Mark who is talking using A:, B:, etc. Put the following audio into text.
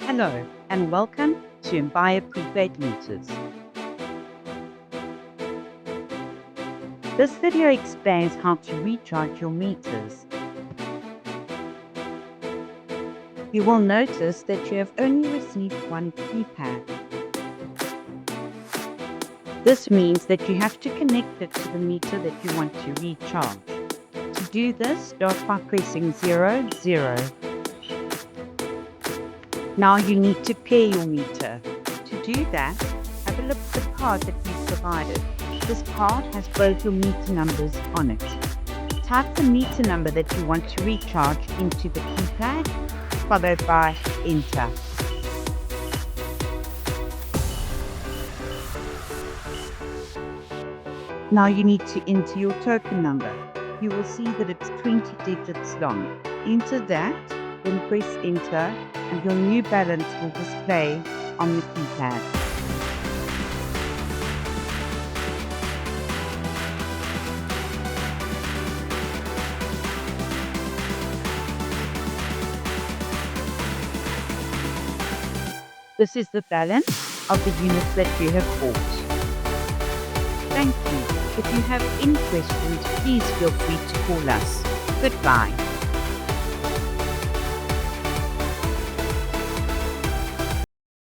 A: Hello and welcome to Enbaya Prepaid Meters. This video explains how to recharge your meters. You will notice that you have only received one keypad. This means that you have to connect it to the meter that you want to recharge. To do this, start by pressing 0, 0. Now you need to pair your meter. To do that, have a look at the card that we've provided. This card has both your meter numbers on it. Type the meter number that you want to recharge into the keypad, followed by Enter. Now you need to enter your token number. You will see that it's 20 digits long. Enter that, then press Enter, and your new balance will display on the keypad. This is the balance of the units that you have bought. Thank you. If you have any questions, please feel free to call us. Goodbye.